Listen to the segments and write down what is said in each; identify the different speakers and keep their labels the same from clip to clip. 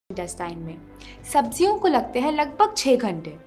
Speaker 1: Intestine में सब्जियों को लगते हैं लगभग 6 घंटे।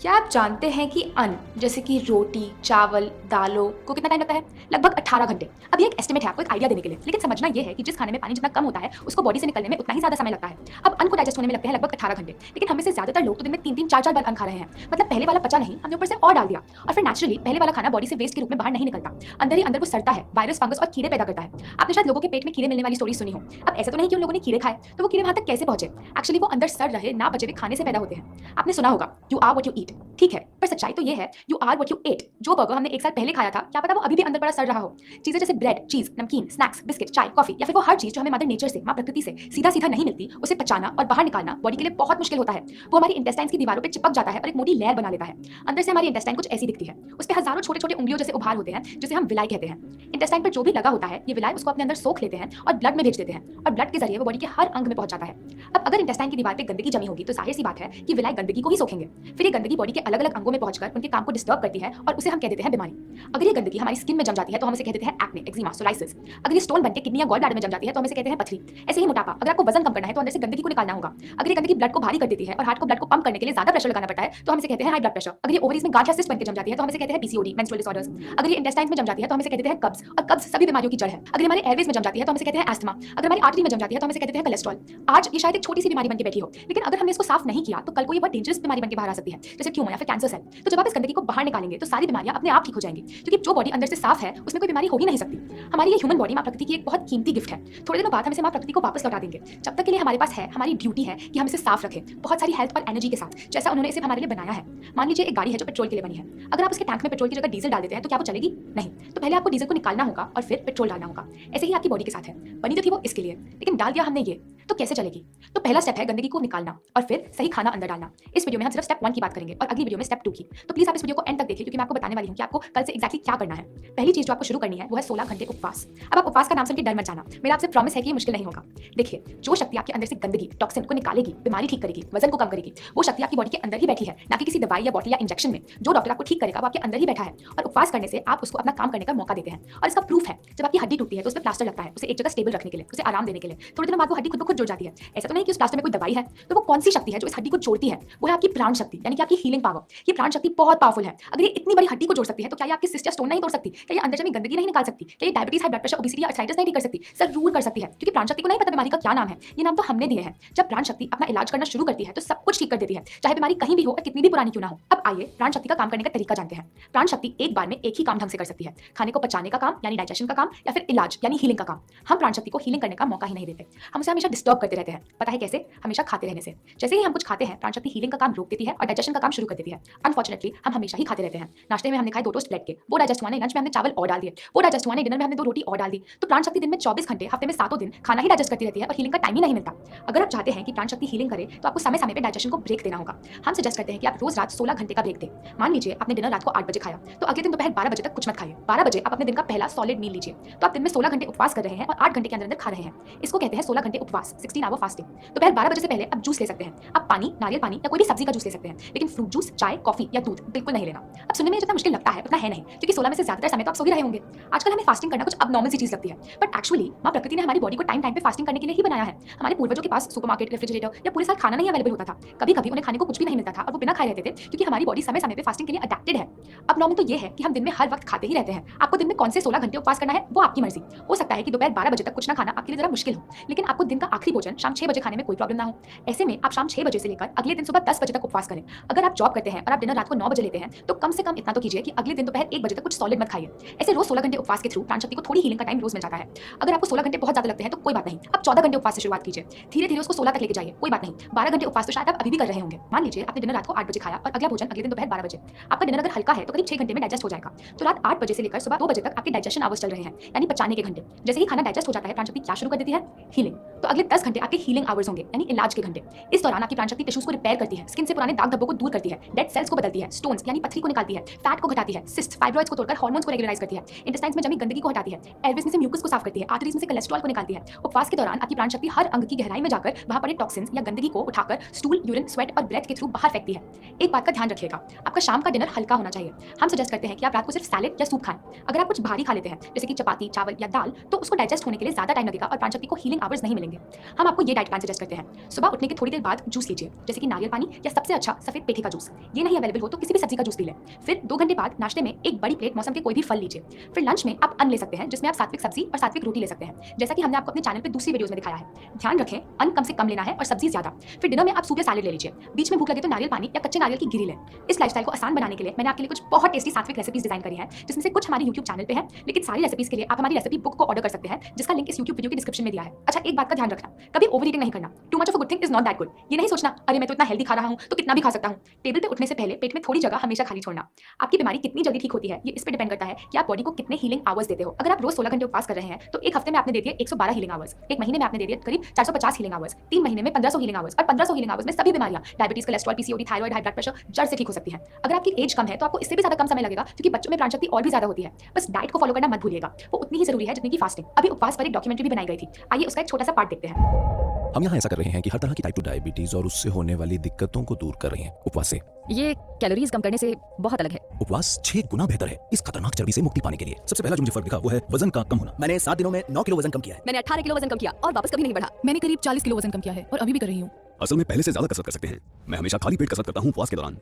Speaker 1: क्या आप जानते हैं कि अन्न जैसे कि रोटी, चावल, दालों को कितना टाइम लगता है? लगभग 18 घंटे। अब ये एक एस्टिमेट है आपको एक आइडिया देने के लिए, लेकिन समझना ये है कि जिस खाने में पानी जितना कम होता है उसको बॉडी से निकलने में उतना ही ज़्यादा समय लगता है। अब अन्न को डाइजेस्ट होने में लगते हैं लगभग 18 घंटे, लेकिन हम में से ज़्यादातर लोग तो दिन में 3-3, 4-4 बार अन्न खा रहे हैं। मतलब पहले वाला पचा नहीं, हमने ऊपर से और डाल दिया और फिर नेचुरली पहले वाला खाना बॉडी से वेस्ट के रूप में बाहर नहीं निकलता, अंदर ही अंदर वो सड़ता है, वायरस, फंगस और कीड़े पैदा करता है। आपने शायद लोगों के पेट में कीड़े मिलने वाली स्टोरी सुनी हो। अब ऐसा तो नहीं कि उन लोगों ने कीड़े खाए, तो वो कीड़े वहां तक कैसे पहुंचे? एक्चुअली वो अंदर सड़ रहे ना बचे हुए खाने से पैदा होते हैं। आपने सुना होगा you are what you eat, ठीक है, पर सच्चाई तो ये है you are what you ate. जो बर्गर हमने एक साल पहले खाया था, क्या पता वो अभी भी अंदर पड़ा सड़ रहा हो। चीजें जैसे ब्रेड, चीज, नमकीन, स्नैक्स, बिस्किट, चाय, कॉफी या फिर वो हर चीज जो हमें मदर नेचर से, मां प्रकृति से सीधा सीधा नहीं मिलती, उसे पचाना और बाहर निकालना बॉडी के लिए बहुत मुश्किल होता है। वो हमारी इंटेस्टाइन्स की दीवारों पे चिपक जाता है और एक मोटी लेयर बना लेता है। अंदर से हमारी इंटेस्टाइन कुछ ऐसी दिखती है। उस पे हजारों छोटे छोटे उंगलियों जैसे उभार होते हैं, जिसे हम विलाई कहते हैं। इंटेस्टाइन पर जो भी लगा होता है, ये विलाई उसको अपने अंदर सोख लेते हैं और ब्लड में भेज देते हैं और ब्लड के जरिए वो बॉडी के हर अंग में पहुंच जाता है। अब अगर इंटेस्टाइन की दीवार पे गंदगी जमी होगी तो जाहिर सी बात है कि विलाई गंदगी को ही सोखेंगे। फिर ये गंदगी बॉडी के अलग अलग अंगों में पहुंचकर उनके काम को डिस्टर्ब करती है और उसे हम कह देते हैं बीमारी। अगर ये गंदगी हमारी स्किन में जम जाती है तो हम इसे कह देते हैं एक्ने, एक्जिमा, सोराइसिस। अगर ये स्टोन बनके किडनी या गॉल ब्लैडर में जम जाती है तो हम इसे कहते हैं पथरी। ऐसे ही मोटापा, अगर आपको वजन कम करना है तो अंदर से गंदगी को निकालना होगा। अगर ये गंदगी ब्लड को भारी कर देती है और हार्ट को ब्लड को पंप करने के लिए ज्यादा प्रेशर लगाना पड़ता है तो हम इसे कहते हैं हाई ब्लड प्रेशर। अगर ये ओवरीज में गांठ या सिस्ट बनके जम जाती है तो हम इसे कहते हैं पीसीओडी, मेंस्ट्रुअल डिसऑर्डर्स। अगर ये इंटेस्टाइन में जम जाती है तो हम इसे कहते हैं कब्ज, और कब्ज सभी बीमारियों की जड़ है। अगर हमारे एयरवेज में जम जाती है तो हम इसे कहते हैं अस्थमा। अगर हमारी आर्टरी में जम जाती है तो हम इसे कहते हैं कोलेस्ट्रॉल। आज ये शायद एक छोटी सी बीमारी बनके बैठी हो, लेकिन अगर हमने इसको साफ नहीं किया तो कल को ये बहुत डेंजरस बीमारी बनके बाहर आ सकती है, जैसे ट्यूमर या फिर कैंसर सेल। तो जब आप इस गंदगी को बाहर निकालेंगे तो सारी बीमारियां अपने आप ठीक हो जाएंगी, क्योंकि जो बॉडी अंदर से साफ है उसमें कोई बीमारी हो ही नहीं सकती। हमारी ये ह्यूमन बॉडी मां प्रकृति की एक बहुत कीमती गिफ्ट है। थोड़े दिनों बाद हम इसे मां प्रकृति को वापस लौटा देंगे। जब तक के लिए हमारे पास है, हमारी ड्यूटी है कि हम इसे साफ रखें, बहुत सारी हेल्थ और एनर्जी के साथ, जैसा उन्होंने इसे हमारे लिए बनाया है। मान लीजिए एक गाड़ी है जो पेट्रोल के लिए बनी है। अगर आप उसके टैंक में पेट्रोल की जगह डीजल डाल देते हैं तो क्या वो चलेगी? नहीं। तो पहले आपको डीजल को निकालना होगा और फिर पेट्रोल डालना होगा। ऐसे ही आपकी बॉडी के साथ है, बनी तो थी वो इसके लिए, लेकिन डाल दिया हमने ये, तो कैसे चलेगी? तो पहला स्टेप है गंदगी को निकालना और फिर सही खाना अंदर डालना। इस वीडियो में हम सिर्फ स्टेप 1 की बात करेंगे और अगली वीडियो में स्टेप 2 की। तो प्लीज आप इस वीडियो को एंड तक देखिए, क्योंकि मैं आपको बताने वाली हूं कि आपको कल से एक्जैक्टली क्या करना है। पहली चीज जो आपको शुरू करनी है वो है 16 घंटे उपवास। अब आप उपवास का नाम सुन के डर मत जाना, मेरा आपसे प्रॉमिस है कि ये मुश्किल नहीं होगा। देखिए, जो शक्ति आपके अंदर से गंदगी, टॉक्सिन को निकालेगी, बीमारी ठीक करेगी, वजन को कम करेगी, वो शक्ति आपकी बॉडी के अंदर ही बैठी है, ना कि किसी दवाई या बॉटल या इंजेक्शन में। जो डॉक्टर आपको ठीक करेगा वो आपके अंदर ही बैठा है, और उपवास करने से आप उसको अपना काम करने का मौका देते हैं। और इसका प्रूफ है, जब आपकी हड्डी टूटती है तो उस पर प्लास्टर लगता है, उसे एक जगह स्टेबल रखने के लिए, उसे आराम देने के लिए। थोड़े दिनों बाद वो हड्डी खुद ब खुद जुड़ जाती है। ऐसा तो नहीं कि उस प्लास्टर में कोई दवाई है। तो वो कौन सी शक्ति है जो इस हड्डी को जोड़ती है? वो है आपकी प्राण शक्ति, यानी कि आपकी हीलिंग पावर। ये प्राण शक्ति बहुत पावरफुल है। अगर ये इतनी बड़ी हड्डी को जोड़ सकती है तो क्या ये आपकी सिस्ट या स्टोन नहीं तोड़ सकती? क्या ये अंदर जमी गंदगी नहीं निकाल सकती? क्या ये diabetes, high blood pressure, obesity या आर्थराइटिस नहीं ठीक कर सकती? जरूर कर सकती है, क्योंकि प्राण शक्ति को नहीं पता बीमारी का क्या नाम है, ये नाम तो हमने दिए हैं। जब प्राण शक्ति अपना इलाज करना शुरू करती है तो सब कुछ ठीक कर देती है, चाहे बीमारी कहीं भी हो और कितनी भी पुरानी क्यों ना हो। अब आइए प्राण शक्ति का काम करने का तरीका जानते हैं। प्राण शक्ति एक बार में एक ही काम ढंग से कर सकती है, खाने को पचाने का काम यानी डाइजेशन का काम, या फिर इलाज यानी हीलिंग का काम। हम प्राण शक्ति को हीलिंग करने का मौका ही नहीं देते, हम उसे हमेशा डिस्टर्ब करते रहते हैं। पता है कैसे? हमेशा खाते रहने से। जैसे ही हम कुछ खाते हैं, प्राण शक्ति हीलिंग का काम रोक देती है और डाइजेशन का काम शुरू कर देती है। अनफॉर्चुनेटली हम हमेशा ही खाते रहते हैं। नाश्ते में हमने खाए 2 टोस्ट ब्रेड के, वो डाइजेस्ट हुआ नहीं। लंच में हमने चावल और डाल दिए, वो डाइजेस्ट हुआ नहीं। डिनर में हमने 2 रोटी और डाल दी। तो प्राण शक्ति दिन में 24 घंटे, हफ्ते में 7 दिन खाना ही डाइजेस्ट करती रहती है और हीलिंग का टाइम ही नहीं मिलता। अगर आप चाहते हैं कि प्राण शक्ति हीलिंग करे तो आपको समय समय पे डाइजेशन को ब्रेक देना होगा। हम सजेस्ट करते हैं कि आप रोज रात 16 घंटे का ब्रेक दें। मान लीजिए आपने डिनर रात को 8 बजे खाया, तो अगले दिन दोपहर 12 बजे तक कुछ मत खाइए। 12 बजे आप अपने दिन का पहला सॉलिड मील लीजिए। तो आप दिन में 16 घंटे उपवास कर रहे हैं और 8 घंटे के अंदर अंदर खा रहे हैं। इसको कहते हैं 16 घंटे उपवास, 16 आवर फास्टिंग। दोपहर 12 बजे से पहले आप जूस ले सकते हैं। आप पानी, नारियल पानी या कोई भी सब्जी का जूस ले सकते हैं, लेकिन फ्रूट जूस, चाय, कॉफी या दूध बिल्कुल नहीं लेना। अब सुनने में जितना मुश्किल लगता है उतना है नहीं, क्योंकि 16 में से ज्यादातर समय तो आप सो ही रहे होंगे। आजकल हमें फास्टिंग करना कुछ अब नॉर्मल सी चीज लगती है, बट एक्चुअली मां प्रकृति ने हमारी बॉडी को टाइम टाइम पे फास्टिंग करने के लिए ही बनाया है। हमारे पूर्वजों के पास सुपरमार्केट, रेफ्रिजरेटर या पूरे साल खाना नहीं अवेलेबल होता था। कभी कभी उन्हें खाने को कुछ भी नहीं मिलता था और वो बिना खाए रहते थे, क्योंकि हमारी बॉडी समय समय पे फास्टिंग के लिए अडेप्टेड है। अब नॉर्मल तो ये है कि हम दिन में हर वक्त खाते ही रहते हैं। आपको दिन में कौन से 16 घंटे उपवास करना है वो आपकी मर्जी। हो सकता है कि दोपहर 12 बजे तक कुछ ना खाना आपके लिए जरा मुश्किल हो, लेकिन आपको दिन का आखिरी भोजन शाम 6 बजे खाने में कोई प्रॉब्लम ना हो। ऐसे में आप शाम 6 बजे से लेकर अगले दिन सुबह 10 बजे तक उपवास करें। अगर आप जॉब करते हैं और आप डिनर रात को 9 बजे लेते हैं तो कम से कम इतना तो कीजिए कि अगले दिन दोपहर 1 बजे तक कुछ सॉलिड मत खाइए। ऐसे रोज 16 घंटे उपवास के थ्रू प्राण शक्ति को थोड़ी हीलिंग का टाइम रोज मिल जाता है। अगर आपको 16 घंटे बहुत ज्यादा लगते हैं तो कोई बात नहीं, आप 14 घंटे उपवास से शुरुआत कीजिए। धीरे धीरे उसको 16 तक लेके जाइए, कोई बात नहीं। 12 घंटे उपवास तो शायद आप अभी भी कर रहे होंगे। मान लीजिए आपने डिनर रात को 8 बजे खाया और अगला भोजन अगले दिन दोपहर 12 बजे। आपका डिनर अगर हल्का है तो करीब 6 घंटे में डाइजेस्ट हो जाएगा। तो रात 8 बजे से लेकर सुबह 2 बजे तक आपके डाइजेशन आवर्स चल रहे हैं, यानी पचाने के घंटे। जैसे ही खाना डाइजेस्ट हो जाता है, प्राण शक्ति क्या शुरू कर देती है? हीलिंग। तो अगले 10 घंटे आपके हीलिंग आवर्स होंगे, यानी इलाज के घंटे। इस दौरान आपकी प्राण शक्ति टिश्यूज को रिपेयर करती है, स्किन से पुराने दाग धब्बों को दूर करती है, डेड सेल्स को बदलती है, स्टोन्स यानी पथरी को निकालती है, फैट को घटाती है, सिस्ट, फाइब्रॉइड्स को तोड़कर हार्मोन्स को रेगुलराइज करती है, इंटेस्टाइन्स में जमी गंदगी को हटाती है, एयरवेज में से म्यूकस को साफ करती है, आर्टरीज में से कोलेस्ट्रॉल को निकालती है। उपवास के दौरान आपकी प्राण शक्ति हर अंग की गहराई में जाकर वहां पड़े टॉक्सिन्स या गंदगी को उठाकर स्टूल, यूरिन, स्वेट और ब्रेथ के थ्रू बाहर फेंकती है। एक बात का ध्यान रखिएगा, आपका शाम का डिनर हल्का होना चाहिए। हम सजेस्ट करते हैं कि आप रात को सिर्फ सैलेड या सूप खाएं। अगर आप कुछ भारी खा लेते हैं जैसे कि चपाती, चावल या दाल, तो उसको डाइजेस्ट होने के लिए ज्यादा टाइम लगेगा और प्राण शक्ति को हीलिंग आवर्स नहीं मिलेंगे। हम आपको ये डाइट प्लान सजेस्ट करते हैं। सुबह उठने के थोड़ी देर बाद जूस लीजिए, जैसे कि नारियल पानी या सबसे अच्छा सफेद पेठी का जूस। ये नहीं अवेलेबल हो तो किसी भी सब्जी का जूस पी लें। फिर 2 घंटे बाद नाश्ते में एक बड़ी प्लेट मौसम के कोई भी फल लीजिए। फिर लंच में आप अन्न ले सकते हैं, जिसमें आप सात्विक सब्जी और सात्विक रोटी ले सकते हैं, जैसा कि हमने आपको अपने चैनल पे दूसरी वीडियोस में दिखाया है। ध्यान रखें, अन्न कम से कम लेना है और सब्जी ज्यादा। फिर डिनर में आप सूप या सैलेड ले लीजिए। बीच में भूख लगे तो नारियल पानी या कच्चे नारियल की गिरी लें। इस लाइफस्टाइल को आसान बनाने के लिए मैंने आपके लिए कुछ बहुत टेस्टी सात्विक रेसिपीज डिजाइन करी है, जिसमें से कुछ हमारे यूट्यूब चैनल पे है, लेकिन सारी रेसिपीज के लिए आप हमारी रेसिपी बुक को ऑर्डर कर सकते हैं, जिसका लिंक इस यूट्यूब वीडियो की डिस्क्रिप्शन में दिया है। अच्छा, एक बात का ध्यान रखना, कभी ओवर ईटिंग नहीं करना। Too much of a good thing is not that good. ये नहीं सोचना अरे मैं तो इतना हेल्दी खा रहा हूँ तो कितना भी खा सकता हूँ। टेबल पे उठने से पहले पेट में थोड़ी जगह हमेशा खाली छोड़ना। आपकी बीमारी कितनी जल्दी ठीक होती है ये इस पे डिपेंड करता है कि आप बॉडी को कितने हीलिंग आवर्स देते हो। अगर आप रोज 16 घंटे उपवास कर रहे हैं तो एक हफ्ते में आपने दे दिए 112 हीलिंग आवर्स, एक महीने में आपने दे दिए करीब 450 हीलिंग आवर्स, 3 महीने में 1500 हीलिंग आवर्स, और 1500 हीलिंग आवर्स में सभी बीमारियां diabetes, cholesterol, PCOD, thyroid, high blood pressure जड़ से ठीक हो सकती है। अगर आपकी एज कम है तो आपको इससे भी ज्यादा कम समय लगेगा, क्योंकि बच्चों में प्राण शक्ति और भी ज्यादा होती है। बस डाइट को फॉलो करना मत भूलिएगा, वो उतनी ही जरूरी है जितनी की फास्टिंग। अभी उपवास पर एक डॉक्यूमेंट्री भी बनाई गई थी, आइए उसका एक छोटा सा पार्ट देखते हैं।
Speaker 2: हम यहाँ ऐसा कर रहे हैं कि हर तरह की टाइप 2 डायबिटीज और उससे होने वाली दिक्कतों को दूर कर रहे हैं उपवास से।
Speaker 3: ये कैलोरीज कम करने से बहुत अलग है।
Speaker 2: उपवास 6 गुना बेहतर है इस खतरनाक चर्बी से मुक्ति पाने के लिए। सबसे पहला जो मुझे फर्क दिखा वो है वजन का कम होना। मैंने 7 दिनों में 9 किलो वजन कम किया है।
Speaker 3: मैंने 18 किलो वजन कम किया और वापस कभी नहीं बढ़ा।
Speaker 4: मैंने करीब 40 किलो वजन कम किया है और अभी भी कर रही हूँ।
Speaker 2: असल में पहले से ज्यादा कसरत कर सकते हैं। मैं हमेशा खाली पेट कसरत करता हूँ उपवास के दौरान।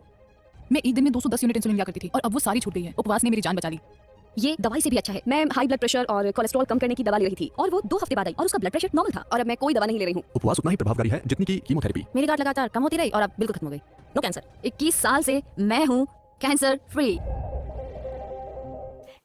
Speaker 4: मैं एक दिन में 210 यूनिट इंसुलिन लिया करती थी और अब वो सारी छूट गई है। उपवास ने मेरी जान बचा ली।
Speaker 3: ये दवाई से भी अच्छा है। मैं हाई ब्लड प्रेशर और कोलेस्ट्रॉल कम करने की दवा ले रही थी और वो 2 हफ्ते बाद आई और उसका ब्लड प्रेशर नॉर्मल था, और अब मैं कोई दवा नहीं ले रही हूँ।
Speaker 2: उपवास उतना ही प्रभावकारी है जितनी की कीमोथेरेपी।
Speaker 3: मेरी गांठ लगातार कम होती रही और अब बिल्कुल खत्म हो गई। No cancer. 21 साल से मैं हूँ cancer free.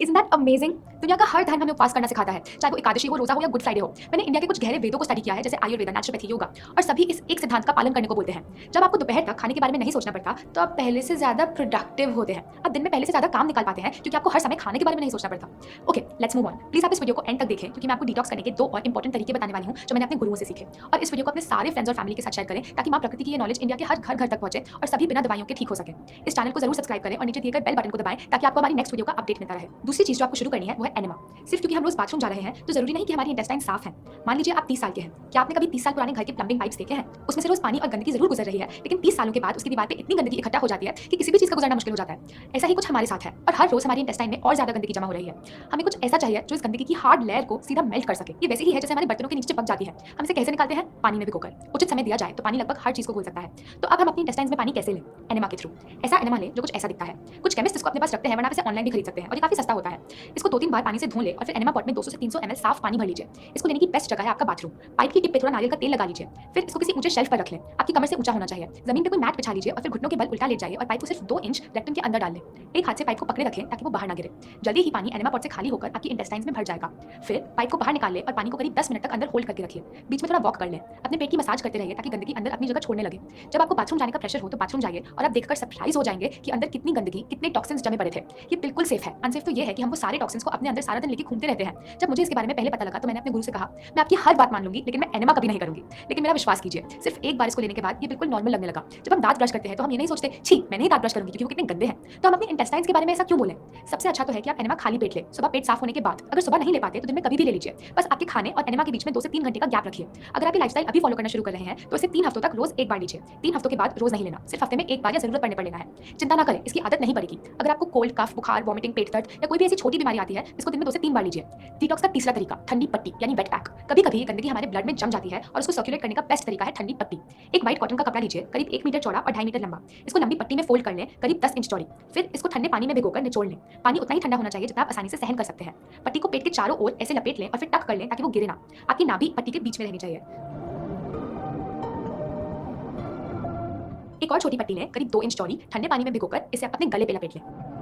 Speaker 1: Isn't that amazing? दुनिया का हर धर्म हमें उपवास करना सिखाता है, चाहे वो एकादशी हो, रोजा हो या गुड फ्राइडे हो। मैंने इंडिया के कुछ गहरे वेदों को स्टडी किया है, जैसे आयुर्वेदा, नेचुरोपैथी, योगा, और सभी इस एक सिद्धांत का पालन करने को बोलते हैं। जब आपको दोपहर तक खाने के बारे में नहीं सोचना पड़ता तो आप पहले से ज्यादा प्रोडक्टिव होते हैं। आप दिन में पहले से ज्यादा काम निकाल पाते हैं, क्योंकि आपको हर समय खाने के बारे में नहीं सोचना पड़ता। Okay, let's move on. Please आप इस वीडियो को एंड तक देखें, क्योंकि मैं आपको डिटॉक्स करने के 2 और इंपॉर्टेंट तरीके बताने वाली हूँ जो मैंने अपने गुरुओं से सीखे। और इस वीडियो को अपने सारे फ्रेंड्स और फैमिली के साथ शेयर करें, ताकि मां प्रकृति की ये नॉलेज इंडिया के हर घर तक पहुंचे और सभी बिना दवाइयों के ठीक हो सके। इस चैनल को जरूर सब्सक्राइब करें और नीचे दिए गए बेल बटन को दबाएं, ताकि आपको हमारी नेक्स्ट वीडियो का अपडेट मिलता रहे। दूसरी चीज जो आपको शुरू करनी है वो है एनेमा। सिर्फ क्योंकि हम रोज बाथरूम जा रहे हैं तो जरूरी नहीं कि हमारी इंटेस्टाइन साफ है। मान लीजिए आप 30 साल के हैं, क्या आपने कभी 30 साल पुराने घर के प्लम्बिंग पाइप्स देखे हैं? उसमें से रोज पानी और गंदगी जरूर गुजर रही है, लेकिन 30 सालों के बाद उसकी दीवार पे इतनी गंदगी इकट्ठा हो जाती है कि किसी भी चीज का गुजरना मुश्किल हो जाता है। ऐसा ही कुछ हमारे साथ है, और हर रोज हमारी इंटेस्टाइन में और ज्यादा गंदगी जमा हो रही है। हमें कुछ ऐसा चाहिए जो इस गंदगी की हार्ड लेयर को सीधा मेल्ट कर सके। ये वैसे ही है जैसे हमारे बर्तनों के नीचे चिपक जाती है। हम इसे कैसे निकालते हैं? पानी में भिगोकर। उचित समय दिया जाए तो पानी लगभग हर चीज को घोल सकता है। तो अब हम अपनी इंटेस्टाइन्स में पानी कैसे लें? एनेमा के थ्रू। ऐसा एनेमा लें जो कुछ ऐसा दिखता है। कुछ केमिस्ट इसको अपने पास रखते हैं, वरना आप इसे ऑनलाइन भी खरीद सकते हैं, और ये काफी सस्ता होता है। इसको 2-3 बार पानी से धो ले और फिर एनेमा पॉट में 200 से 300 ml साफ पानी भर लीजिए। इसको लेने की बेस्ट जगह है आपका बाथरूम। पाइप की टिप पे थोड़ा नारियल का तेल लगा लीजिए, फिर इसको किसी ऊंचे शेल्फ पर रख लें। आपकी कमर से ऊंचा होना चाहिए। जमीन पे कोई मैट बिछा लीजिए और फिर घुटनों के बल उल्टा लेट जाइए और पाइप को सिर्फ 2 इंच रेक्टम के अंदर डाल लें। एक हाथ से पाइप को पकड़े रखें ताकि वो बाहर ना गिरे। जल्दी ही पानी एनेमा पॉट से खाली होकर आपकी इंटेस्टाइन्स में भर जाएगा। फिर पाइप को बाहर निकाल लें और पानी को करीब 10 मिनट तक अंदर होल्ड करके रखिए। बीच में थोड़ा वॉक कर लें। अपने पेट की मसाज करते रहिए ताकि गंदगी अंदर अपनी जगह छोड़ने लगे। जब आपको बाथरूम जाने का प्रेशर हो तो बाथरूम जाइए और आप देखकर सरप्राइज हो जाएंगे कि अंदर कितनी गंदगी, कितने टॉक्सिन्स जमे पड़े थे। ये बिल्कुल सेफ है। अनसेफ तो ये है कि हम वो सारे टॉक्सिन्स को अपने अंदर सारा दिन लेके घूमते रहते हैं। जब मुझे इसके बारे में पहले पता लगा तो मैंने अपने गुरु से कहा, मैं आपकी हर बात मान लूंगी, लेकिन मैं एनेमा कभी नहीं करूंगी। लेकिन मेरा विश्वास कीजिए, सिर्फ एक बार इसको लेने के बाद ये बिल्कुल नॉर्मल लगने लगा। जब हम दांत ब्रश करते हैं तो हम ये नहीं सोचते, छी मैं नहीं दांत ब्रश करूंगी क्योंकि वो कितने गंदे हैं। तो हम अपने इंटेस्टाइन्स के बारे में ऐसा क्यों बोलें? सबसे अच्छा तो है कि आप एनेमा खाली पेट लें, सुबह पेट साफ होने के बाद। अगर सुबह नहीं ले पाते तो दिन में कभी भी ले लीजिए। बस आपके खाने और एनेमा के बीच में 2 से 3 घंटे का गैप रखिए। अगर आप ये लाइफस्टाइल अभी फॉलो करना शुरू कर रहे हैं तो इसे 3 हफ्तों तक रोज एक बार लीजिए। 3 हफ्तों के बाद रोज नहीं लेना, सिर्फ हफ्ते में एक बार या जरूरत पड़ने पर लेना है। चिंता ना करें, इसकी आदत नहीं पड़ेगी। अगर आपको कोल्ड, कफ, बुखार, वॉमिटिंग, पेट दर्द या कोई भी ऐसी छोटी बीमारी आती है, इसको दिन में 2 से 3 बार लीजिए। डिटॉक्स का तीसरा तरीका, ठंडी पट्टी यानी वेट पैक। कभी कभी गंदगी हमारे ब्लड में जम जाती है और उसको सर्कुलेट करने का बेस्ट तरीका है ठंडी पट्टी। एक व्हाइट कॉटन का कपड़ा लीजिए, करीब 1 मीटर चौड़ा और 2.5 मीटर लंबा। इसको लंबी पट्टी में फोल्ड कर लें, करीब 10 इंच चौड़ी। फिर इसको ठंडे पानी में भिगोकर निचोड़ लें। पानी उतना ही ठंडा होना चाहिए जितना आप आसानी से सहन कर सकते हैं। पट्टी को पेट के चारों ओर ऐसे लपेट लें और फिर टक कर लें ताकि वो गिरे ना। आपकी नाभि पट्टी के बीच में रहनी चाहिए। एक और छोटी पट्टी लें, करीब 2 इंच चौड़ी, ठंडे पानी में भिगोकर इसे अपने गले पे लपेट लें।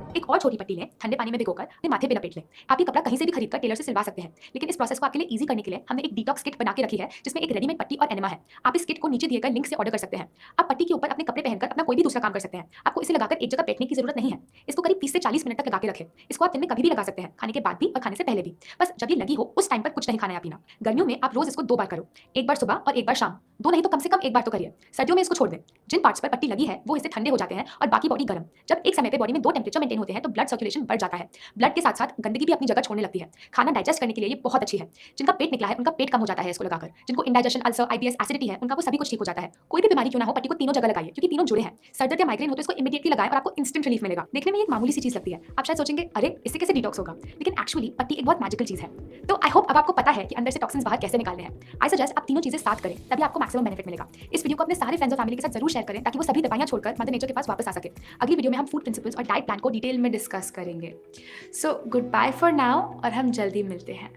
Speaker 1: एक और छोटी पट्टी लें, ठंडे पानी में भिगोकर अपने माथे पे लपेट लें। आप ये कपड़ा कहीं से भी खरीदकर टेलर से सिलवा सकते हैं, लेकिन इस प्रोसेस को आपके लिए इजी करने के लिए हमने एक डिटॉक्स किट बना के रखी है, जिसमें एक रेडीमेड पट्टी और एनेमा है। आप इस किट को नीचे दिए गए लिंक से ऑर्डर कर सकते हैं। आप पट्टी के ऊपर अपने कपड़े पहनकर अपना कोई भी दूसरा काम कर सकते हैं। आपको इसे लगाकर एक जगह बैठने की जरूरत नहीं है। इसको करीब 30 से 40 मिनट तक लगा के रखें। इसको आप दिन में कभी भी लगा सकते हैं, खाने के बाद भी और खाने से पहले भी। बस जब ये लगी हो उस टाइम पर कुछ नहीं खाना या पीना। गर्मियों में आप रोज इसको 2 बार करो, एक बार सुबह और एक बार शाम। 2 नहीं तो कम से कम 1 बार तो करिए। सर्दियों में इसको छोड़ दें। जिन पार्ट्स पर पट्टी लगी है वो इससे ठंडे हो जाते हैं और बाकी बॉडी गर्म। जब एक समय पे बॉडी में 2 टेम्परेचर मेंटेन होते हैं, हैं तो ब्लड सर्कुलेशन बढ़ जाता है। ब्लड के साथ साथ गंदगी भी अपनी जगह छोड़ने लगती है। खाना डाइजेस्ट करने के लिए ये बहुत अच्छी है। जिनका पेट निकला है उनका पेट कम हो जाता है इसको लगाकर। जिनको इंडाइजेशन, अल्सर, आईबीएस, एसिडिटी है उनका वो सभी कुछ ठीक हो जाता है। कोई भी बीमारी क्यों ना हो, पट्टी को तीनों जगह लगाइए क्योंकि तीनों जुड़े हैं। सर दर्द या माइग्रेन हो तो इसको इमीडिएटली लगाएं और आपको इंस्टेंट रिलीफ मिलेगा। देखने में एक मामूली सी चीज लगती है, आप शायद सोचेंगे अरे इससे कैसे डिटॉक्स होगा, लेकिन एक्चुअली पट्टी एक बहुत मैजिकल चीज है। तो आई होप अब आपको पता है कि अंदर से टॉक्सिन्स बाहर कैसे निकालने हैं। आई सजेस्ट आप तीनों चीजें साथ करें, तभी आपको मैक्सिमम बेनिफिट मिलेगा। इस वीडियो को अपने सारे फ्रेंड्स और फैमिली के साथ जरूर शेयर करें ताकि वो सभी दवाइयां छोड़कर मदर नेचर के पास वापस आ सके। अगली वीडियो में हम फूड प्रिंसिपल्स और डाइट प्लान को डिटेल में डिस्कस करेंगे। So good bye for now और हम जल्दी मिलते हैं।